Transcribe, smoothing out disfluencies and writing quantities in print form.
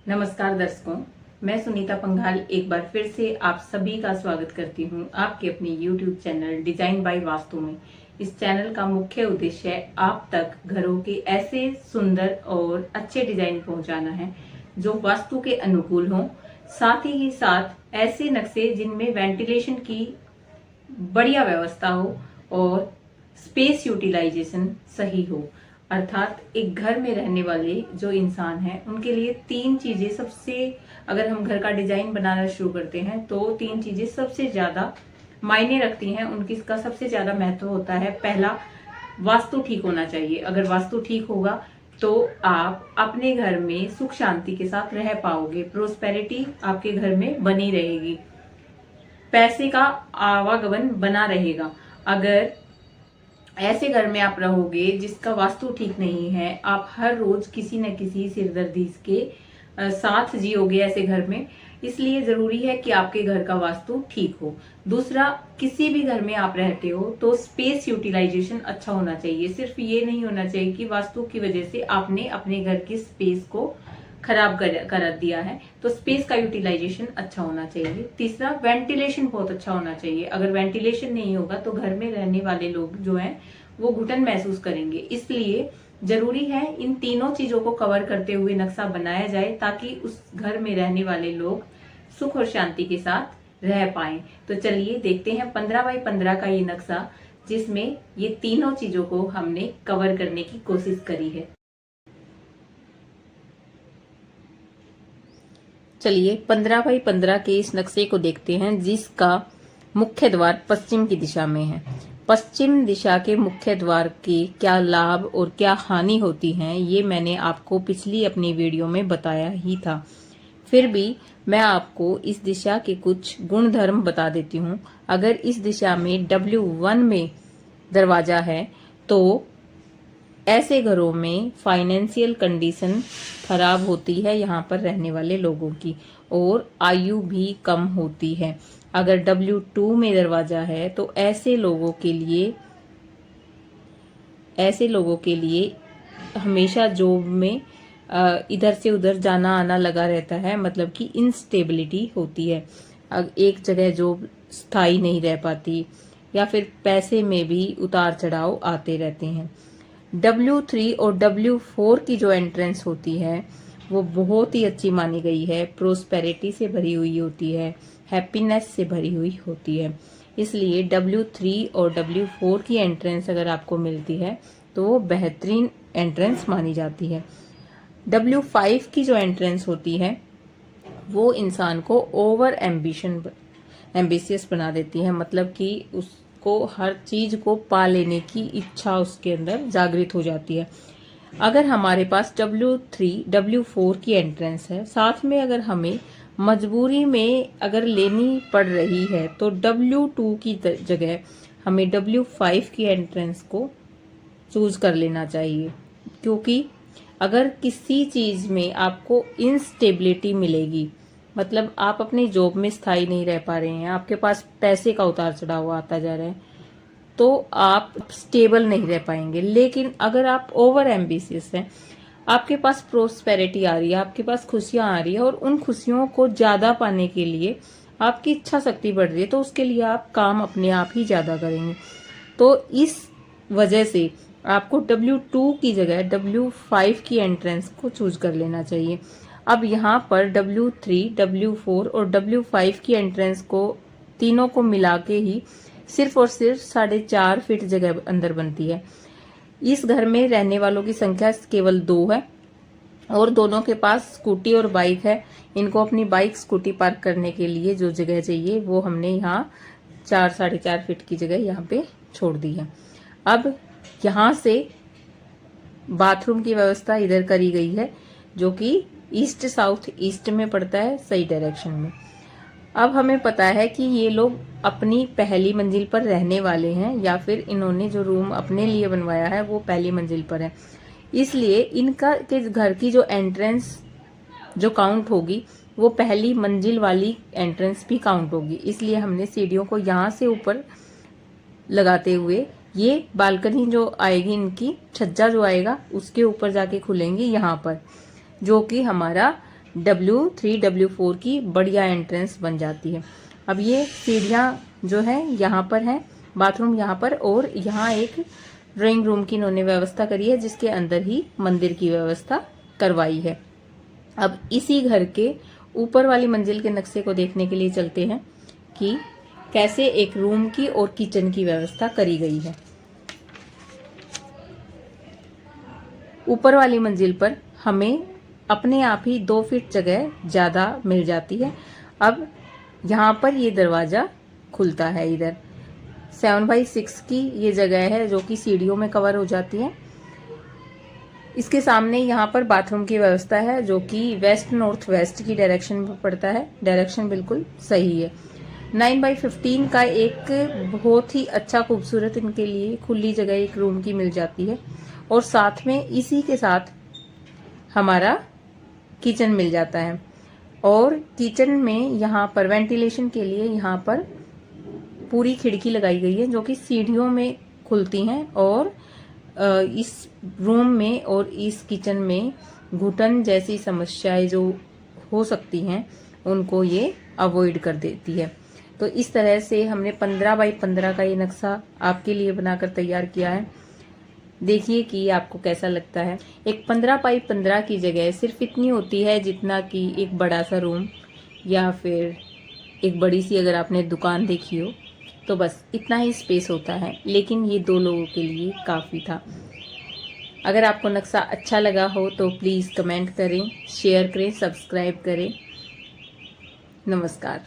नमस्कार दर्शकों, मैं सुनीता पंघाल एक बार फिर से आप सभी का स्वागत करती हूं आपके अपने YouTube channel design by vastu में। इस चैनल का मुख्य उद्देश्य आप तक घरों के ऐसे सुंदर और अच्छे डिजाइन पहुंचाना है जो वास्तु के अनुकूल हों, साथ ही साथ ऐसे नक्शे जिनमें वेंटिलेशन की बढ़िया व्यवस्था हो और स्पेस यूटिलाइजेशन सही हो। अर्थात एक घर में रहने वाले जो इंसान हैं उनके लिए तीन चीजें सबसे, अगर हम घर का डिजाइन बनाना शुरू करते हैं तो तीन चीजें सबसे ज्यादा मायने रखती हैं, उनकी का सबसे ज्यादा महत्व होता है। पहला, वास्तु ठीक होना चाहिए। अगर वास्तु ठीक होगा तो आप अपने घर में सुख शांति के साथ रह पाओगे, प्रोस्पेरिटी आपके घर में बनी रहेगी, पैसे का आवागमन बना रहेगा। अगर ऐसे घर में आप रहोगे जिसका वास्तु ठीक नहीं है, आप हर रोज किसी न किसी सिरदर्दी के साथ जियोगे ऐसे घर में। इसलिए जरूरी है कि आपके घर का वास्तु ठीक हो। दूसरा, किसी भी घर में आप रहते हो तो स्पेस यूटिलाइजेशन अच्छा होना चाहिए। सिर्फ ये नहीं होना चाहिए कि वास्तु की वजह से आपने अपने घर की स्पेस को खराब कर दिया है, तो स्पेस का यूटिलाइजेशन अच्छा होना चाहिए। तीसरा, वेंटिलेशन बहुत अच्छा होना चाहिए। अगर वेंटिलेशन नहीं होगा तो घर में रहने वाले लोग जो हैं वो घुटन महसूस करेंगे। इसलिए जरूरी है इन तीनों चीजों को कवर करते हुए नक्शा बनाया जाए ताकि उस घर में रहने वाले लोग सुख और शांति के साथ रह पाए। तो चलिए देखते हैं 15 बाई 15 का ये नक्शा जिसमें ये तीनों चीजों को हमने कवर करने की कोशिश करी है। चलिए 15 बाई 15 के इस नक्शे को देखते हैं जिसका मुख्य द्वार पश्चिम की दिशा में है। पश्चिम दिशा के मुख्य द्वार के क्या लाभ और क्या हानि होती हैं ये मैंने आपको पिछली अपनी वीडियो में बताया ही था। फिर भी मैं आपको इस दिशा के कुछ गुणधर्म बता देती हूँ। अगर इस दिशा में W1 में दरवाजा है तो ऐसे घरों में फाइनेंशियल कंडीशन खराब होती है यहाँ पर रहने वाले लोगों की, और आयु भी कम होती है। अगर W2 में दरवाजा है तो ऐसे लोगों के लिए हमेशा जॉब में इधर से उधर जाना आना लगा रहता है, मतलब कि इनस्टेबिलिटी होती है। एक जगह जॉब स्थायी नहीं रह पाती या फिर पैसे में भी उतार चढ़ाव आते रहते हैं। W3 और W4 की जो एंट्रेंस होती है वो बहुत ही अच्छी मानी गई है, प्रोस्पेरिटी से भरी हुई होती है, हैप्पीनेस से भरी हुई होती है। इसलिए W3 और W4 की एंट्रेंस अगर आपको मिलती है तो वो बेहतरीन एंट्रेंस मानी जाती है। W5 की जो एंट्रेंस होती है वो इंसान को ओवर एम्बिशियस बना देती है, मतलब कि उसको हर चीज को पा लेने की इच्छा उसके अंदर जागृत हो जाती है। अगर हमारे पास W3 W4 की एंट्रेंस है, साथ में अगर हमें मजबूरी में अगर लेनी पड़ रही है तो W2 की जगह हमें W5 की एंट्रेंस को चूज कर लेना चाहिए। क्योंकि अगर किसी चीज में आपको इंस्टेबिलिटी मिलेगी, मतलब आप अपनी जॉब में स्थायी नहीं रह पा रहे हैं, आपके पास पैसे का उतार चढ़ाव आता जा रहा है, तो आप स्टेबल नहीं रह पाएंगे। लेकिन अगर आप ओवर एम्बिशियस हैं, आपके पास प्रोस्पेरिटी आ रही है, आपके पास खुशियां आ रही है और उन खुशियों को ज्यादा पाने के लिए आपकी इच्छा शक्ति बढ़ रही है, तो उसके लिए आप काम अपने आप ही ज्यादा करेंगे। तो इस वजह से आपको W2 की जगह W5 की एंट्रेंस को चूज कर लेना चाहिए। अब यहाँ पर W3, W4 और W5 की एंट्रेंस को तीनों को मिला के ही सिर्फ और सिर्फ 4.5 फीट जगह अंदर बनती है। इस घर में रहने वालों की संख्या केवल 2 है और दोनों के पास स्कूटी और बाइक है। इनको अपनी बाइक स्कूटी पार्क करने के लिए जो जगह चाहिए वो हमने यहाँ 4-4.5 फीट की जगह यहाँ पे छोड़ दी है। अब यहाँ से बाथरूम की व्यवस्था इधर करी गई है जो कि ईस्ट साउथ ईस्ट में पड़ता है, सही डायरेक्शन में। अब हमें पता है कि ये लोग अपनी पहली मंजिल पर रहने वाले हैं या फिर इन्होंने जो रूम अपने लिए बनवाया है वो पहली मंजिल पर है। इसलिए इनका के घर की जो एंट्रेंस जो काउंट होगी वो पहली मंजिल वाली एंट्रेंस भी काउंट होगी। इसलिए हमने सीढ़ियों को यहाँ से ऊपर लगाते हुए ये बालकनी जो आएगी, इनकी छज्जा जो आएगा उसके ऊपर जाके खुलेंगी यहाँ पर, जो कि हमारा W3 W4 की बढ़िया एंट्रेंस बन जाती है। अब ये सीढ़ियाँ जो है यहाँ पर हैं, बाथरूम यहाँ पर, और यहाँ एक ड्राइंग रूम की इन्होंने व्यवस्था करी है जिसके अंदर ही मंदिर की व्यवस्था करवाई है। अब इसी घर के ऊपर वाली मंजिल के नक्शे को देखने के लिए चलते हैं कि कैसे एक रूम की और किचन की व्यवस्था करी गई है। ऊपर वाली मंजिल पर हमें अपने आप ही 2 फीट जगह ज़्यादा मिल जाती है। अब यहाँ पर ये दरवाज़ा खुलता है, इधर 7/6 की ये जगह है जो कि सीढ़ियों में कवर हो जाती है। इसके सामने यहाँ पर बाथरूम की व्यवस्था है जो कि वेस्ट नॉर्थ वेस्ट की डायरेक्शन में पड़ता है। डायरेक्शन बिल्कुल सही है। 9/15 का एक बहुत ही अच्छा खूबसूरत इनके लिए खुली जगह एक रूम की मिल जाती है, और साथ में इसी के साथ हमारा किचन मिल जाता है। और किचन में यहाँ पर वेंटिलेशन के लिए यहाँ पर पूरी खिड़की लगाई गई है जो कि सीढ़ियों में खुलती हैं, और इस रूम में और इस किचन में घुटन जैसी समस्याएं जो हो सकती हैं उनको ये अवॉइड कर देती है। तो इस तरह से हमने 15/15 का ये नक्शा आपके लिए बनाकर तैयार किया है। देखिए कि आपको कैसा लगता है। एक 15/15 की जगह सिर्फ इतनी होती है जितना कि एक बड़ा सा रूम या फिर एक बड़ी सी अगर आपने दुकान देखी हो, तो बस इतना ही स्पेस होता है, लेकिन ये 2 लोगों के लिए काफ़ी था। अगर आपको नक्शा अच्छा लगा हो तो प्लीज़ कमेंट करें, शेयर करें, सब्सक्राइब करें। नमस्कार।